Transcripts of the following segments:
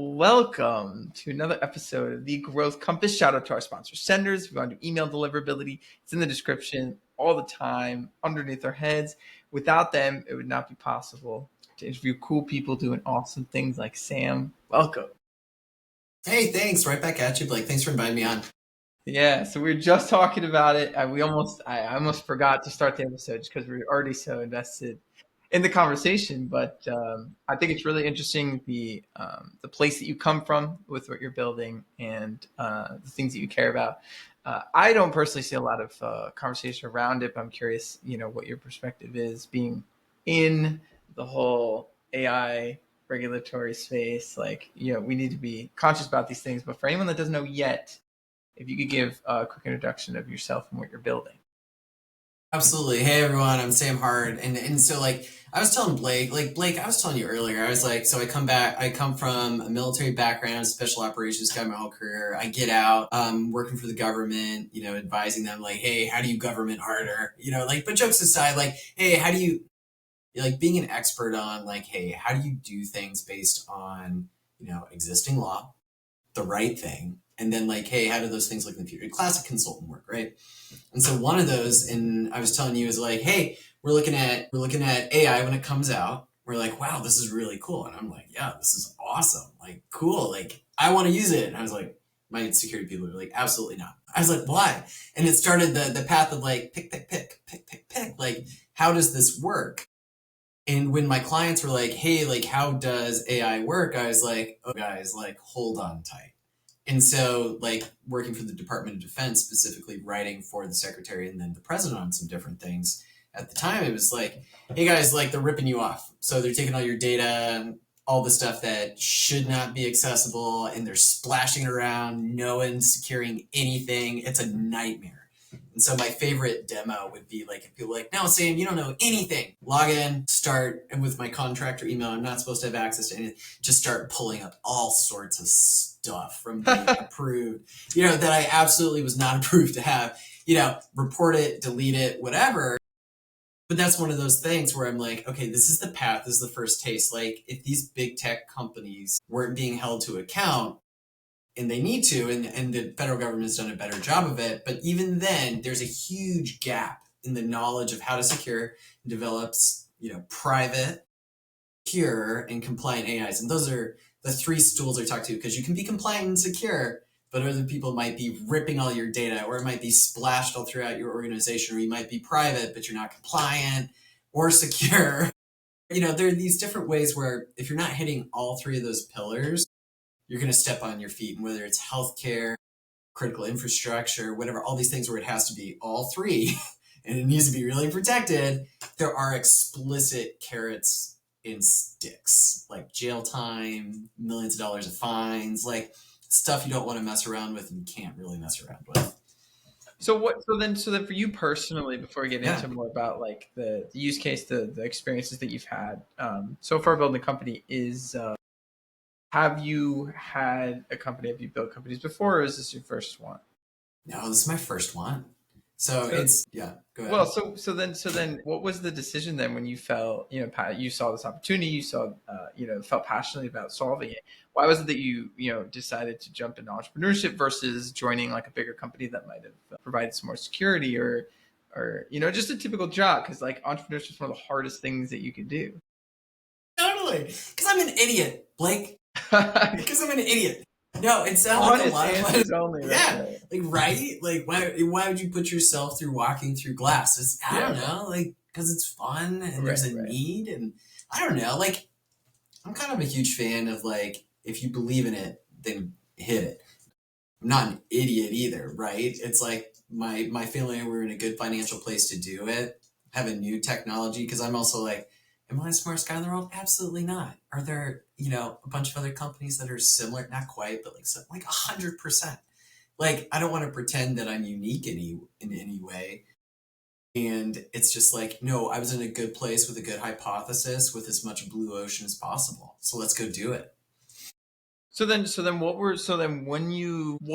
Welcome to another episode of the Growth Compass. Shout out to our sponsor senders. If you want to do email deliverability, it's in the description all the time underneath our heads. Without them, it would not be possible to interview cool people doing awesome things like Sam. Welcome. Hey, thanks. Right back at you, Blake. Thanks for inviting me on. Yeah, so we were just talking about it. I almost forgot to start the episode just because we were already so invested in the conversation. But I think it's really interesting the place that you come from with what you're building and the things that you care about. I don't personally see a lot of conversation around it, but I'm curious, what your perspective is, being in the whole AI regulatory space. Like, we need to be conscious about these things. But for anyone that doesn't know yet, if you could give a quick introduction of yourself and what you're building. Absolutely. Hey, everyone. I'm Sam Hart. And so, I was telling Blake, I was telling you earlier, I was like, so I come from a military background, special operations guy my whole career. I get out, working for the government, advising them, like, hey, how do you government harder? But jokes aside, hey, how do you, being an expert on, hey, how do you do things based on, existing law, the right thing? And then hey, how do those things look in the future? Classic consultant work, right? And so one of those, and I was telling you, is hey, we're looking at AI when it comes out. We're like, wow, this is really cool. And I'm like, yeah, this is awesome. Cool. I want to use it. And I was like, my security people were like, absolutely not. I was like, why? And it started the path of pick. How does this work? And when my clients were like, hey, how does AI work? I was like, oh, guys, hold on tight. And so, working for the Department of Defense, specifically writing for the secretary and then the president on some different things, at the time, it was like, hey guys, they're ripping you off. So they're taking all your data, all the stuff that should not be accessible, and they're splashing it around. No one's securing anything. It's a nightmare. And so my favorite demo would be if people no, Sam, you don't know anything. Log in, start, and with my contractor email, I'm not supposed to have access to anything. Just start pulling up all sorts of stuff from the approved, that I absolutely was not approved to have, report it, delete it, whatever. But that's one of those things where I'm like, okay, this is the path, this is the first taste. If these big tech companies weren't being held to account, and they need to, and the federal government has done a better job of it. But even then, there's a huge gap in the knowledge of how to secure and develop, private, secure, and compliant AIs. And those are the three stools I talk to, because you can be compliant and secure, but other people might be ripping all your data, or it might be splashed all throughout your organization, or you might be private, but you're not compliant or secure. There are these different ways where if you're not hitting all three of those pillars, you're going to step on your feet. And whether it's healthcare, critical infrastructure, whatever, all these things where it has to be all three and it needs to be really protected, there are explicit carrots and sticks, like jail time, millions of dollars of fines, stuff you don't want to mess around with and you can't really mess around with. So then for you personally, before we get into more about the use case, the experiences that you've had so far building the company is, have you had a company? Have you built companies before, or is this your first one? No, this is my first one. So it's, yeah, go ahead. Well, so then what was the decision then when you felt, you saw this opportunity, you saw, felt passionately about solving it. Why was it that you decided to jump into entrepreneurship versus joining a bigger company that might have provided some more security or, just a typical job? Because entrepreneurship is one of the hardest things that you can do. Totally. Because I'm an idiot, Blake. Because I'm an idiot. No, it sounds like a lot of fun. Only, yeah, right? Why would you put yourself through walking through glass? I don't know, because it's fun and there's a need, and I don't know, I'm kind of a huge fan of if you believe in it, then hit it. I'm not an idiot either, right? It's my family and we're in a good financial place to do it. Have a new technology, because I'm also am I the smartest guy in the world? Absolutely not. Are there, a bunch of other companies that are similar? Not quite, but 100%. I don't want to pretend that I'm unique in any way. And it's just no, I was in a good place with a good hypothesis with as much blue ocean as possible. So let's go do it. What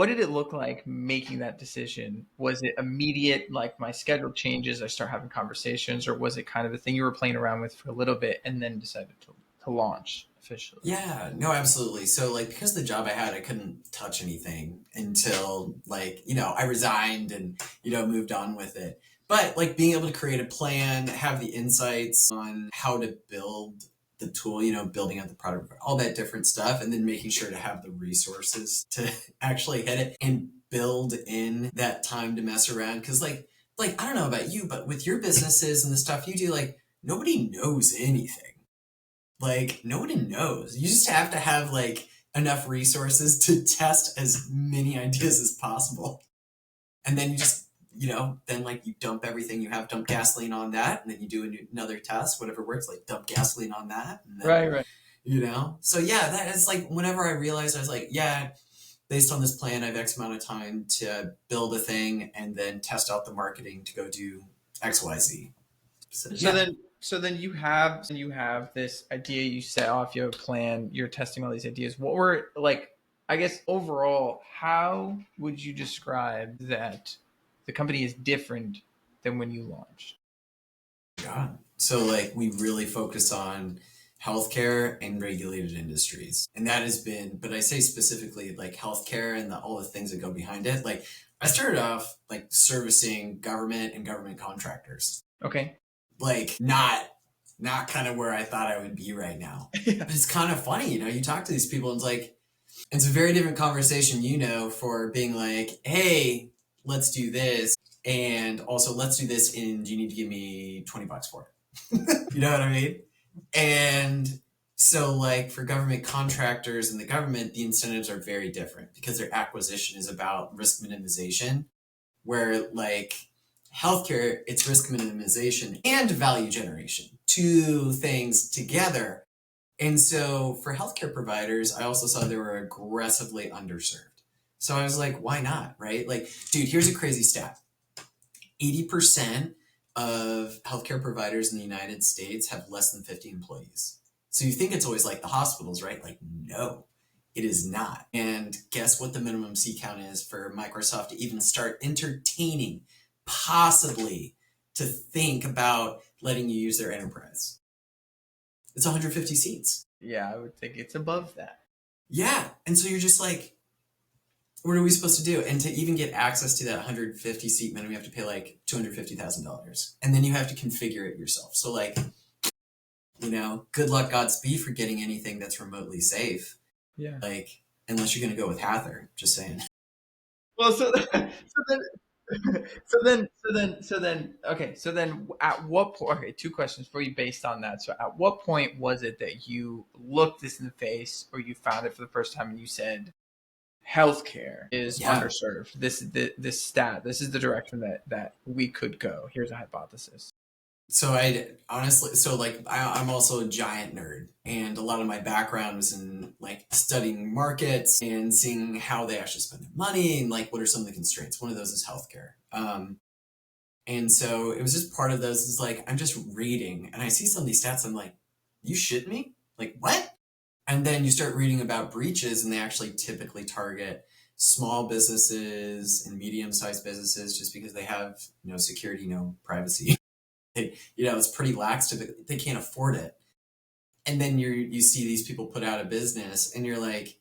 did it look like making that decision? Was it immediate, my schedule changes, I start having conversations, or was it kind of a thing you were playing around with for a little bit and then decided to launch officially? Yeah, no, absolutely. So like because the job I had, I couldn't touch anything until like, I resigned and, moved on with it. But like being able to create a plan, have the insights on how to build the tool, building out the product, all that different stuff, and then making sure to have the resources to actually hit it and build in that time to mess around. Cause like I don't know about you, but with your businesses and the stuff you do, like nobody knows anything. Like nobody knows. You just have to have like enough resources to test as many ideas as possible. And then you just, then like you dump everything you have, dump gasoline on that, and then you do another test, whatever works, like dump gasoline on that. And then, Right, right. so yeah, that is like whenever I realized I was like, yeah, based on this plan, I have X amount of time to build a thing and then test out the marketing to go do XYZ. So So yeah. then, so then you have this idea. You set off. You have a plan. You're testing all these ideas. What were like? I guess overall, how would you describe that the company is different than when you launched? God. So like we really focus on healthcare and regulated industries. And that has been, but I say specifically like healthcare and all the things that go behind it. Like I started off like servicing government and government contractors. Okay. Like not kind of where I thought I would be right now. Yeah. But it's kind of funny, you talk to these people and it's like it's a very different conversation, for being like, hey, let's do this. And also, let's do this. And you need to give me $20 for it. You know what I mean? And so, like, for government contractors and the government, the incentives are very different because their acquisition is about risk minimization, where, like, healthcare, it's risk minimization and value generation, two things together. And so for healthcare providers, I also saw they were aggressively underserved. So I was like, why not? Right? Like, dude, here's a crazy stat 80% of healthcare providers in the United States have less than 50 employees. So you think it's always like the hospitals, right? Like, no, it is not. And guess what the minimum seat count is for Microsoft to even start entertaining, possibly to think about letting you use their enterprise? It's 150 seats. Yeah, I would think it's above that. Yeah. And so you're just like, what are we supposed to do? And to even get access to that 150 seat minimum, you have to pay like $250,000. And then you have to configure it yourself. So, like, good luck, Godspeed for getting anything that's remotely safe. Yeah. Like, unless you're going to go with Hathr, just saying. Well, so then, okay. So then, at what point? Okay, two questions for you based on that. So, at what point was it that you looked this in the face, or you found it for the first time, and you said, "Healthcare is Yeah. underserved. This is this stat. This is the direction that we could go. Here's a hypothesis." So I honestly, so like I'm also a giant nerd, and a lot of my background was in like studying markets and seeing how they actually spend their money and like what are some of the constraints. One of those is healthcare. And so it was just part of those is like I'm just reading and I see some of these stats. I'm like, you shit me? Like what? And then you start reading about breaches, and they actually typically target small businesses and medium-sized businesses just because they have no security, no privacy. It's pretty lax to they can't afford it. And then you see these people put out a business, and you're like,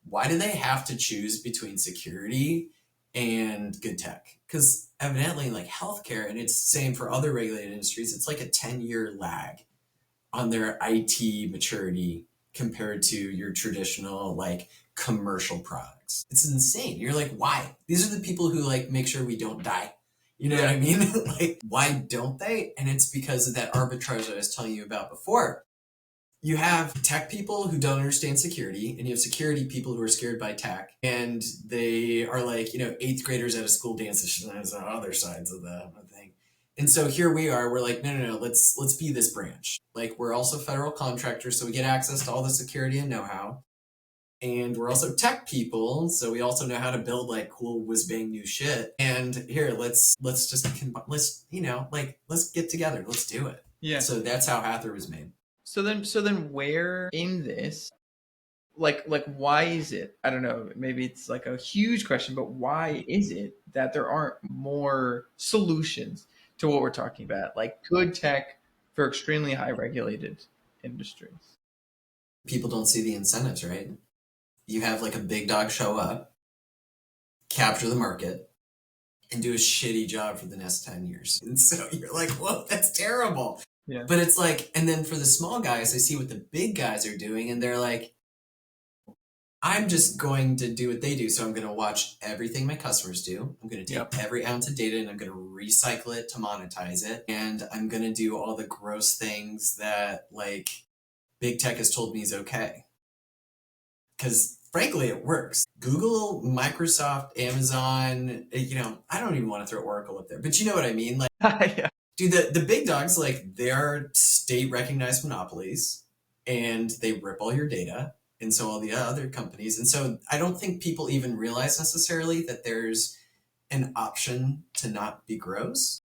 why do they have to choose between security and good tech? Because evidently, like healthcare, and it's the same for other regulated industries, it's like a 10-year lag on their IT maturity compared to your traditional like commercial products. It's insane. You're like, why? These are the people who like make sure we don't die. You know what I mean? Like, why don't they? And it's because of that arbitrage I was telling you about before. You have tech people who don't understand security, and you have security people who are scared by tech, and they are like, eighth graders at a school dance. There's other sides of the thing. And so here we are. We're like, no. Let's be this branch. Like we're also federal contractors, so we get access to all the security and know-how. And we're also tech people, so we also know how to build like cool whiz bang new shit. And here, let's just let's get together. Let's do it. Yeah. So that's how Hathr was made. So then, where in this, like, why is it? I don't know. Maybe it's like a huge question, but why is it that there aren't more solutions to what we're talking about, like good tech for extremely high regulated industries? People don't see the incentives, right? You have like a big dog show up, capture the market, and do a shitty job for the next 10 years. And so you're like, whoa, that's terrible. Yeah. But it's like, and then for the small guys, I see what the big guys are doing, and they're like, I'm just going to do what they do. So I'm going to watch everything my customers do. I'm going to take every ounce of data and I'm going to recycle it to monetize it. And I'm going to do all the gross things that like big tech has told me is okay. Because frankly, it works. Google, Microsoft, Amazon, I don't even want to throw Oracle up there, but you know what I mean? Like, Yeah. dude, the big dogs, like, they're state recognized monopolies and they rip all your data. And so all the other companies. And so I don't think people even realize necessarily that there's an option to not be gross.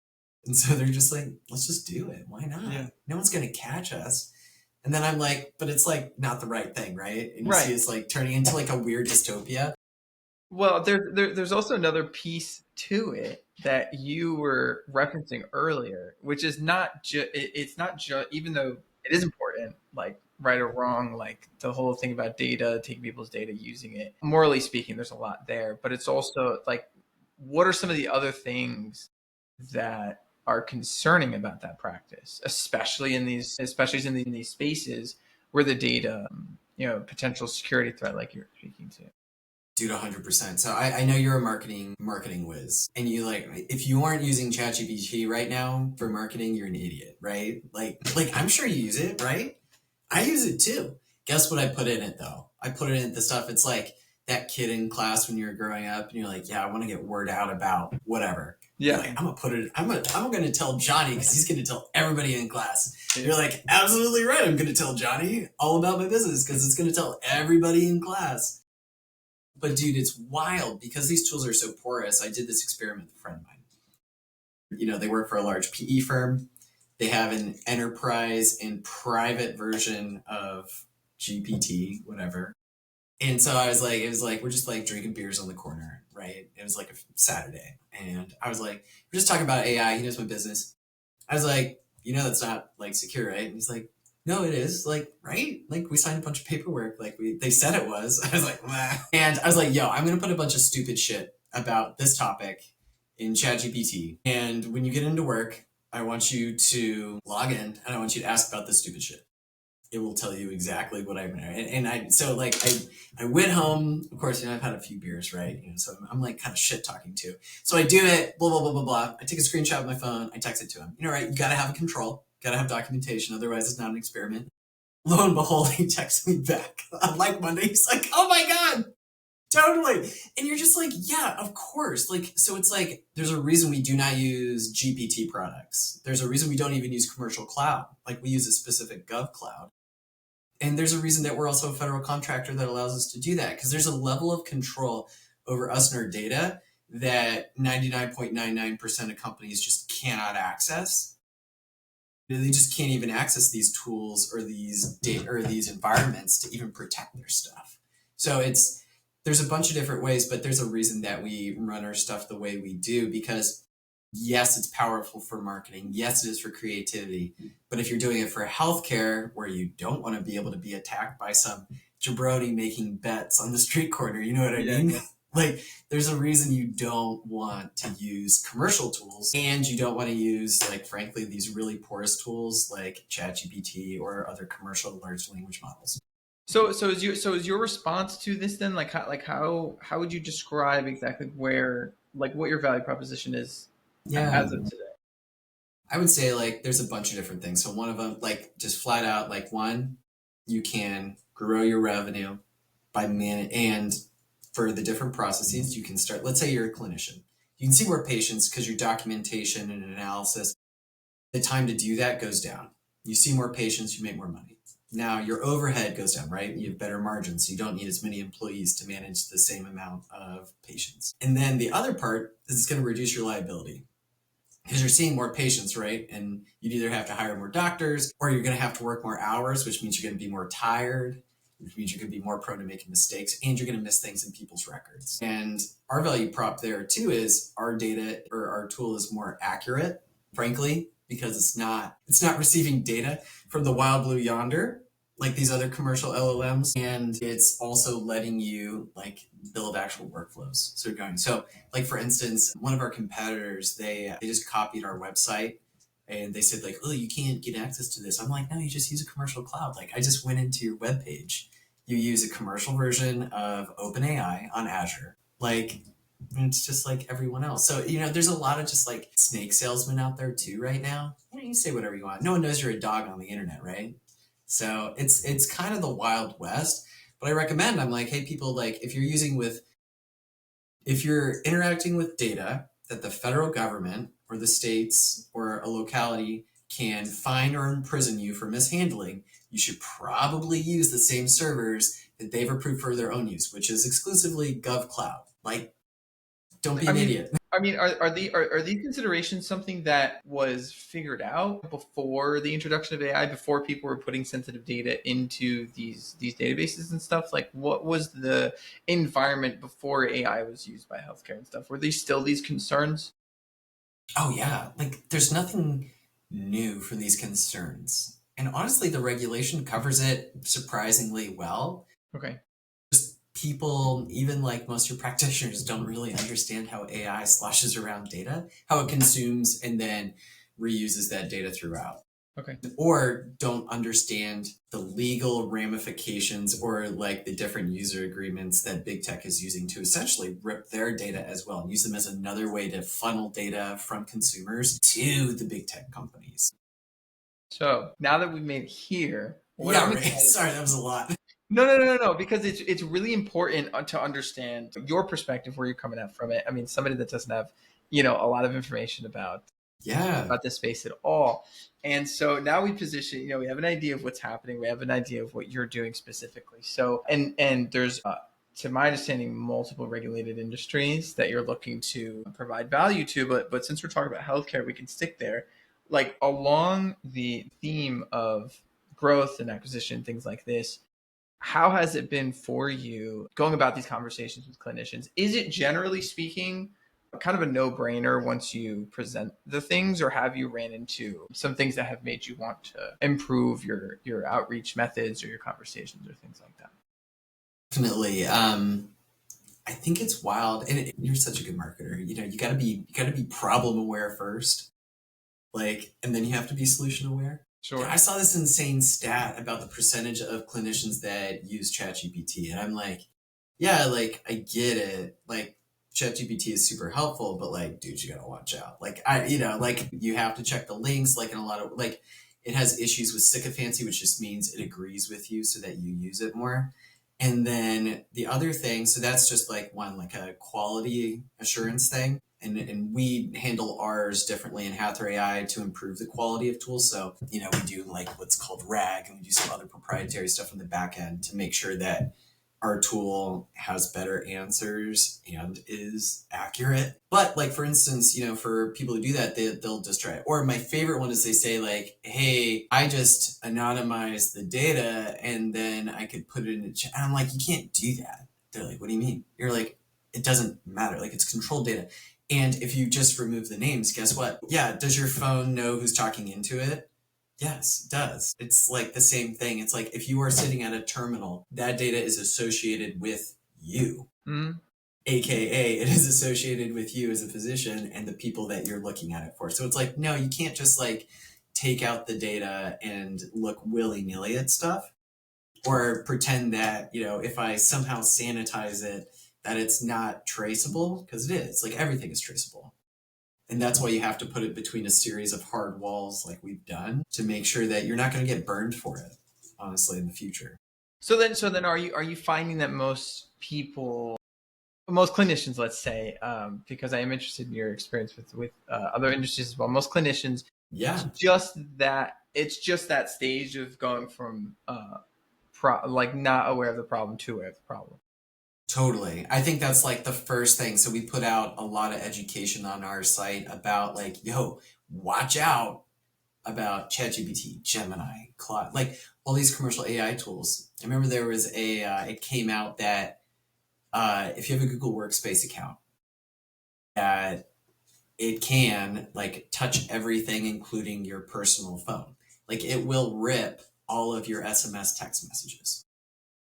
And so they're just like, let's just do it. Why not? Yeah. No one's going to catch us. And then I'm like, but it's like not the right thing, right? And you see it's like turning into like a weird dystopia. Well, there's also another piece to it that you were referencing earlier, which is not just it's not just even though it is important, like right or wrong, like the whole thing about data, taking people's data, using it. Morally speaking, there's a lot there, but it's also like, what are some of the other things that are concerning about that practice, especially in these spaces where the data, potential security threat, like you're speaking to. Dude, 100%. So I know you're a marketing whiz, and you like, if you aren't using ChatGPT right now for marketing, you're an idiot, right? Like I'm sure you use it, right? I use it too. Guess what I put in it though? I put it in the stuff. It's like that kid in class when you're growing up, and you're like, yeah, I want to get word out about whatever. Yeah. Like, I'm gonna tell Johnny because he's gonna tell everybody in class. You're like, absolutely right. I'm gonna tell Johnny all about my business because it's gonna tell everybody in class. But dude, it's wild because these tools are so porous. I did this experiment with a friend of mine. They work for a large PE firm. They have an enterprise and private version of GPT, whatever. And so I was like, it was like, we're just like drinking beers on the corner, right? It was like a Saturday. And I was like, we're just talking about AI. He knows my business. I was like, that's not like secure, right? And he's like, no, it is, like, right? Like, we signed a bunch of paperwork. Like, they said it was. I was like, "Meh." And I was like, yo, I'm going to put a bunch of stupid shit about this topic in ChatGPT. And when you get into work, I want you to log in and I want you to ask about this stupid shit. It will tell you exactly what I'm and I went home. Of course, I've had a few beers, right? So I'm like kind of shit talking too. So I do it, blah blah blah blah blah. I take a screenshot of my phone. I text it to him. Right? You got to have a control. Got to have documentation. Otherwise, it's not an experiment. Lo and behold, he texts me back on like Monday. He's like, "Oh my god, totally!" And you're just like, "Yeah, of course." Like, so it's like there's a reason we do not use GPT products. There's a reason we don't even use commercial cloud. Like, we use a specific gov cloud. And there's a reason that we're also a federal contractor that allows us to do that, because there's a level of control over us and our data that 99.99% of companies just cannot access. They just can't even access these tools or these data or these environments to even protect their stuff. So there's a bunch of different ways, but there's a reason that we run our stuff the way we do, because yes, it's powerful for marketing. Yes, it is for creativity. But if you're doing it for healthcare, where you don't want to be able to be attacked by some jabroni making bets on the street corner, you know what I mean? Yeah. Like, there's a reason you don't want to use commercial tools, and you don't want to use, like, frankly, these really porous tools like ChatGPT or other commercial large language models. So is your response to this then, how would you describe exactly what your value proposition is? Yeah. As of today? I would say, like, there's a bunch of different things. So one of them, like, just flat out, like, one, you can grow your revenue and for the different processes, you can start, let's say you're a clinician. You can see more patients because your documentation and analysis, the time to do that goes down. You see more patients, you make more money. Now your overhead goes down, right? You have better margins, so you don't need as many employees to manage the same amount of patients. And then the other part is it's going to reduce your liability, because you're seeing more patients, right? And you'd either have to hire more doctors, or you're going to have to work more hours, which means you're going to be more tired, which means you're going to be more prone to making mistakes, and you're going to miss things in people's records. And our value prop there too is our data, or our tool, is more accurate, frankly, because it's not receiving data from the wild blue yonder. like these other commercial LLMs, and it's also letting you like build actual workflows. So going so like for instance, one of our competitors they just copied our website and they said like, oh, you can't get access to this. I'm like, no, you just use a commercial cloud. Like I just went into your webpage. You use a commercial version of OpenAI on Azure. Like it's just like everyone else. So, there's a lot of just like snake salesmen out there too right now. You say whatever you want. No one knows you're a dog on the internet, right? So it's kind of the Wild West. But I recommend, I'm like, hey, people, like if you're interacting with data that the federal government or the states or a locality can fine or imprison you for mishandling, you should probably use the same servers that they've approved for their own use, which is exclusively GovCloud. Like, don't be I an mean, idiot. are these considerations something that was figured out before the introduction of AI, before people were putting sensitive data into these databases and stuff? Like, what was the environment before AI was used by healthcare and stuff? Were these still these concerns? Oh yeah, like there's nothing new for these concerns. And honestly, the regulation covers it surprisingly well. Okay. Just people, even like most of your practitioners, don't really understand how AI sloshes around data, how it consumes and then reuses that data throughout, Okay. or don't understand the legal ramifications or like the different user agreements that big tech is using to essentially rip their data as well and use them as another way to funnel data from consumers to the big tech companies. So now that we've made it here, what Yeah, I'm right. excited. Sorry, that was a lot. No, because it's really important to understand your perspective, where you're coming at from it. I mean, somebody that doesn't have, a lot of information Yeah. about this space at all. And so now we position, we have an idea of what's happening. We have an idea of what you're doing specifically. So, and there's, to my understanding, multiple regulated industries that you're looking to provide value to. But since we're talking about healthcare, we can stick there. Like along the theme of growth and acquisition, things like this, how has it been for you going about these conversations with clinicians? Is it generally speaking kind of a no-brainer once you present the things, or have you ran into some things that have made you want to improve your outreach methods or your conversations or things like that? Definitely. I think it's wild, and you're such a good marketer. You gotta be problem aware first, like, and then you have to be solution aware. Yeah, I Sure. saw this insane stat about the percentage of clinicians that use ChatGPT, and I'm like, yeah, like I get it. Like ChatGPT is super helpful, but like, dude, you gotta watch out. Like like you have to check the links. Like in a lot of like, it has issues with sycophancy, which just means it agrees with you so that you use it more. And then the other thing, so that's just like one, like a quality assurance thing. And we handle ours differently in Hathr AI to improve the quality of tools. So, we do like what's called RAG and we do some other proprietary stuff in the back end to make sure that our tool has better answers and is accurate. But like for instance, for people who do that, they'll just try it. Or my favorite one is they say like, "Hey, I just anonymized the data and then I could put it in a chat." And I'm like, "You can't do that." They're like, "What do you mean?" You're like, "It doesn't matter. Like it's controlled data." And if you just remove the names, guess what? Yeah, does your phone know who's talking into it? Yes, it does. It's like the same thing. It's like if you are sitting at a terminal, that data is associated with you, Mm-hmm. AKA, it is associated with you as a physician and the people that you're looking at it for. So it's like, no, you can't just like take out the data and look willy nilly at stuff or pretend that, if I somehow sanitize it, that it's not traceable because it is. Like everything is traceable. And that's why you have to put it between a series of hard walls like we've done to make sure that you're not going to get burned for it, honestly, in the future. So then, are you finding that most clinicians, let's say, because I am interested in your experience with other industries as well. Most clinicians, Yeah, it's just that stage of going from like not aware of the problem to aware of the problem. totally. I think that's like the first thing. So we put out a lot of education on our site about like, yo, watch out about ChatGPT, Gemini, Claude, like all these commercial AI tools. I remember there was it came out that if you have a Google Workspace account, that it can like touch everything, including your personal phone. Like it will rip. all of your SMS text messages.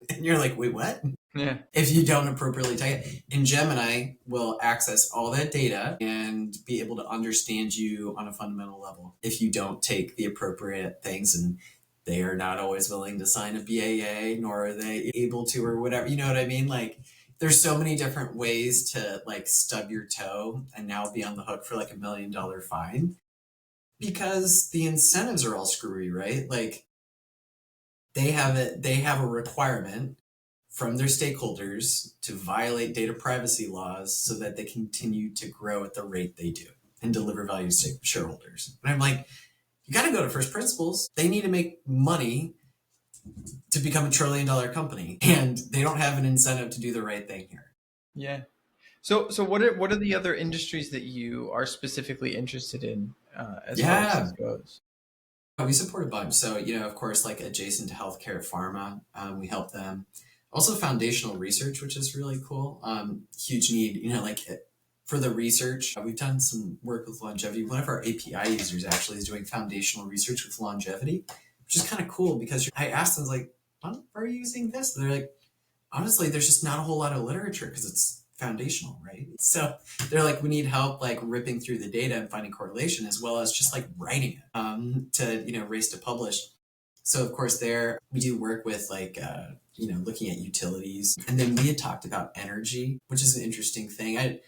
And you're like, wait, what? Yeah. If you don't appropriately tag it. And Gemini will access all that data and be able to understand you on a fundamental level if you don't take the appropriate things. And they are not always willing to sign a BAA, nor are they able to, or whatever. You know what I mean? Like, there's so many different ways to like stub your toe and now be on the hook for like $1 million fine because the incentives are all screwy, right? Like, they have a requirement from their stakeholders to violate data privacy laws so that they continue to grow at the rate they do and deliver value to shareholders. And I'm like, you got to go to first principles. They need to make money to become $1 trillion company, and they don't have an incentive to do the right thing here. Yeah. So what are the other industries that you are specifically interested in as far as Yeah, this goes? we support a bunch. So, of course, like adjacent to healthcare, pharma, we help them. Also, foundational research, which is really cool. Huge need, like for the research. We've done some work with longevity. One of our API users actually is doing foundational research with longevity, which is kind of cool because I asked them, like, why are you using this? And they're like, honestly, there's just not a whole lot of literature because it's foundational, right? So they're like, we need help like ripping through the data and finding correlation as well as just like writing it to, race to publish. So of course there we do work with like, looking at utilities. And then we had talked about energy, which is an interesting thing. I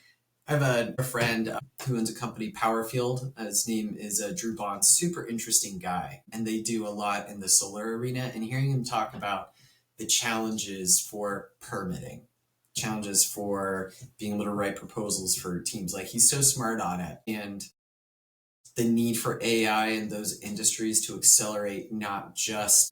have a friend who owns a company, Powerfield. His name is Drew Bond, super interesting guy. And they do a lot in the solar arena. And hearing him talk about the challenges for permitting, challenges for being able to write proposals for teams. Like he's so smart on it. And the need for AI in those industries to accelerate not just,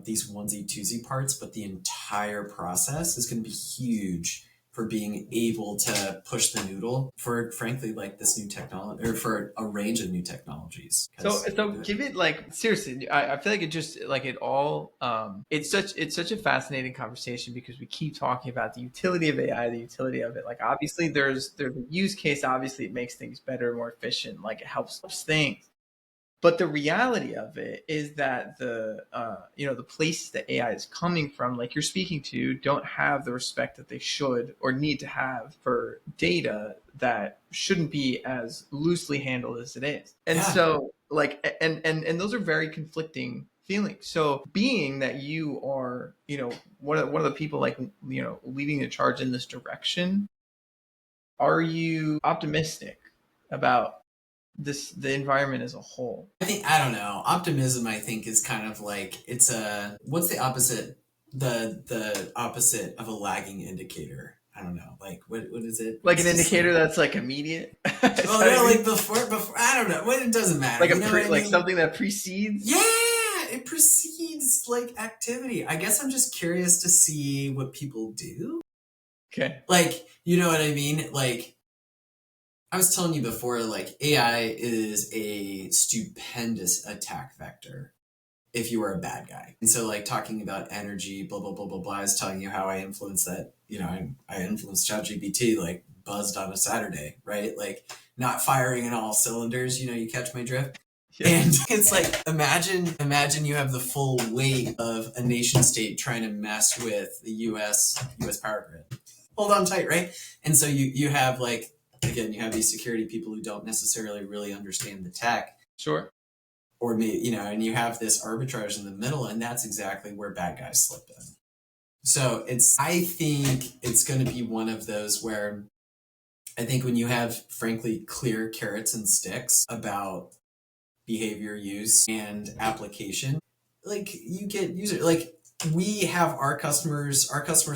these onesie twosie parts, but the entire process is going to be huge for being able to push the noodle for frankly like this new technology or for a range of new technologies. So give it like seriously. I feel like it just like it all. It's such a fascinating conversation because we keep talking about the utility of AI, the utility of it. Like obviously there's a use case. Obviously it makes things better, more efficient. Like it helps things. But the reality of it is that the places that AI is coming from, like you're speaking to, don't have the respect that they should or need to have for data that shouldn't be as loosely handled as it is. And Yeah. so like and those are very conflicting feelings. So being that you are, one of the people like leading the charge in this direction, are you optimistic about the environment as a whole? I don't know. Optimism, I think, is kind of like what's the opposite? The opposite of a lagging indicator. I don't know. Like what is it? Like It's an just indicator like, that's like immediate. Is oh that what no, you like mean? before I don't know. Well, it doesn't matter. Like You know what I like mean? something that precedes. Yeah, it precedes like activity. I guess I'm just curious to see what people do. Okay. Like, you know what I mean? Like I was telling you before, like AI is a stupendous attack vector if you were a bad guy. And so like talking about energy, blah, blah, blah, blah, blah, I was telling you how I influenced that, I influenced ChatGPT like buzzed on a Saturday, right? Like not firing in all cylinders, you catch my drift. Yeah. And it's like imagine you have the full weight of a nation state trying to mess with the US power grid. Hold on tight, right? And so you have like again, you have these security people who don't necessarily really understand the tech Sure. or maybe and you have this arbitrage in the middle, and that's exactly where bad guys slip in. So I think it's going to be one of those where I think when you have frankly clear carrots and sticks about behavior use and application, like you get user like we have our customers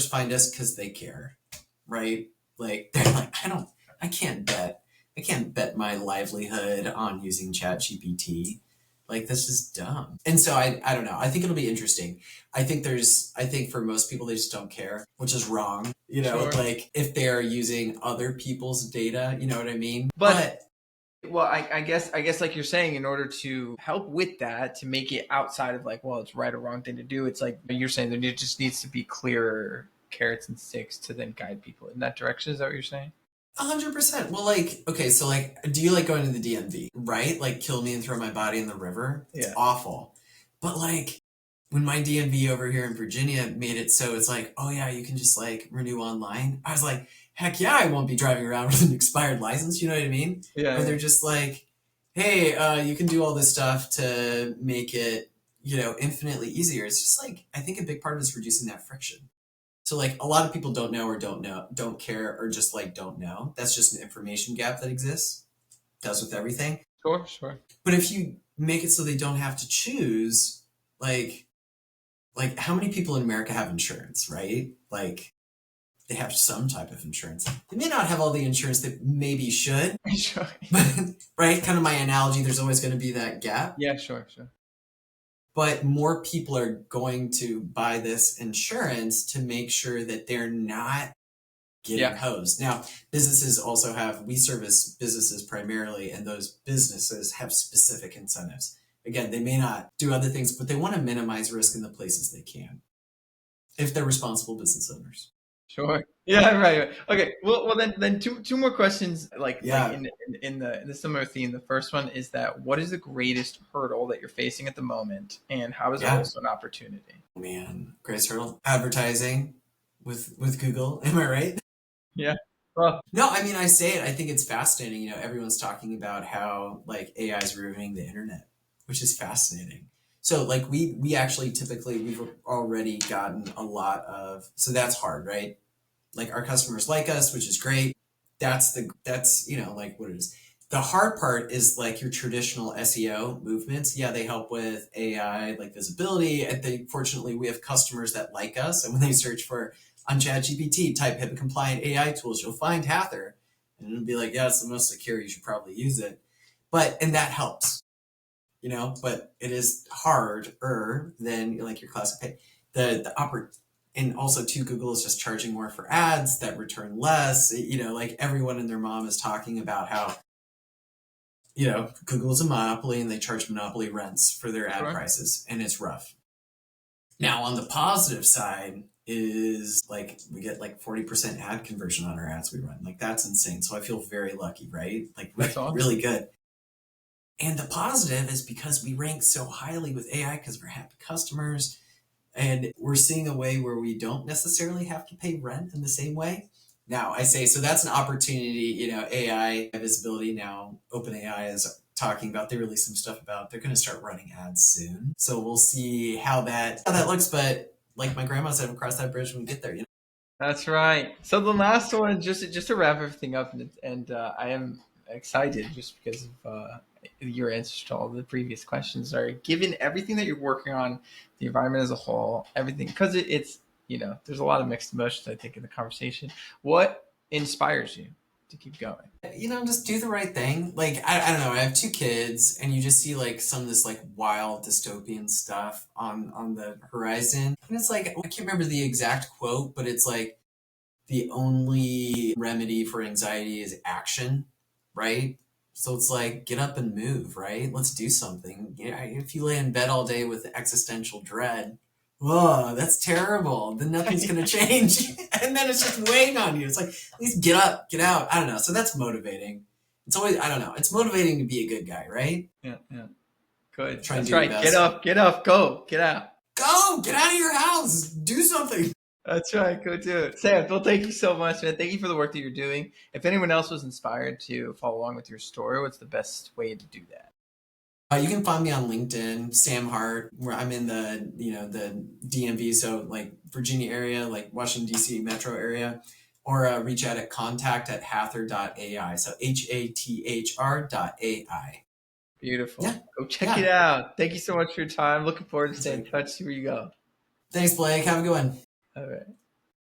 find us because they care, right? Like they're like I can't bet my livelihood on using ChatGPT. Like this is dumb. And so I don't know. I think it'll be interesting. I think for most people they just don't care, which is wrong. Sure. Like if they're using other people's data, you know what I mean? But well, I guess like you're saying, in order to help with that, to make it outside of like, well, it's right or wrong thing to do, it's like you're saying there just needs to be clearer carrots and sticks to then guide people in that direction. Is that what you're saying? 100%. Well, like, okay, so like, do you like going to the DMV, right? Like, kill me and throw my body in the river. It's Yeah. awful. But like, when my DMV over here in Virginia made it so it's like, oh yeah, you can just like renew online. I was like, heck yeah, I won't be driving around with an expired license. You know what I mean? Yeah, Or yeah. they're just like, hey, you can do all this stuff to make it, infinitely easier. It's just like, I think a big part of it is reducing that friction. So like a lot of people don't know or don't care or just like don't know. That's just an information gap that exists. Does with everything. Sure, sure. But if you make it so they don't have to choose, like how many people in America have insurance, right? Like they have some type of insurance. They may not have all the insurance that maybe should, Sure. but right? Kind of my analogy, there's always going to be that gap. Yeah, sure, sure. But more people are going to buy this insurance to make sure that they're not getting Yeah, hosed. Now, businesses also we service businesses primarily, and those businesses have specific incentives. Again, they may not do other things, but they want to minimize risk in the places they can if they're responsible business owners. sure. Yeah, right, right. Okay. Well, then two more questions, like Yeah, in the similar theme. The first one is that what is the greatest hurdle that you're facing at the moment, and how is it yeah, also an opportunity? man, great hurdle. Advertising with Google, am I right? Yeah. Well, No, I mean I say it. I think it's fascinating. Everyone's talking about how like AI is ruining the internet, which is fascinating. So like we actually typically we've already gotten a lot of so that's hard, right? Like our customers like us, which is great. That's like what it is. The hard part is like your traditional SEO movements. Yeah, they help with AI like visibility. And fortunately we have customers that like us, and when they search for on ChatGPT, type HIPAA compliant AI tools, you'll find Hathr, and it'll be like, yeah, it's the most secure. You should probably use it. And that helps, but it is harder than like your classic pay. And also too, Google is just charging more for ads that return less. Like everyone and their mom is talking about how, Google is a monopoly and they charge monopoly rents for their ad sure. prices, and it's rough. Now, on the positive side is like we get like 40% ad conversion on our ads we run. Like that's insane. So I feel very lucky, right? Like That's awesome. really good. And the positive is because we rank so highly with AI because we're happy customers, and we're seeing a way where we don't necessarily have to pay rent in the same way. Now, I say, so that's an opportunity, AI visibility. Now, OpenAI is talking about, they released some stuff about, they're going to start running ads soon. So we'll see how that looks. But like my grandma said, we'll cross that bridge when we get there. That's right. So the last one, just to wrap everything up, and I am excited just because of your answers to all the previous questions. Are given everything that you're working on, the environment as a whole, everything, because it's there's a lot of mixed emotions I think in the conversation. What inspires you to keep going? Just do the right thing. Like, I don't know. I have two kids, and you just see like some of this like wild dystopian stuff on the horizon. And it's like, I can't remember the exact quote, but it's like, the only remedy for anxiety is action, right? So it's like, get up and move, right? Let's do something. If you lay in bed all day with existential dread, oh, that's terrible. Then nothing's going to change. And then it's just weighing on you. It's like, at least get up, get out. I don't know. So that's motivating. It's always, I don't know. It's motivating to be a good guy, right? Yeah, yeah, good. Try and That's do your right. best. Get up, go, get out. Go, get out of your house, do something. That's right. Go do it. Sam, well, thank you so much, man. Thank you for the work that you're doing. If anyone else was inspired to follow along with your story, what's the best way to do that? You can find me on LinkedIn, Sam Hart, where I'm in the DMV, so like Virginia area, like Washington D.C. metro area, or reach out at contact@hathr.ai. So HATHR.ai. Beautiful. Yeah, Go check it yeah. out. Thank you so much for your time. Looking forward to That's staying in right. touch. See where you go. Thanks, Blake. Have a good one. All right.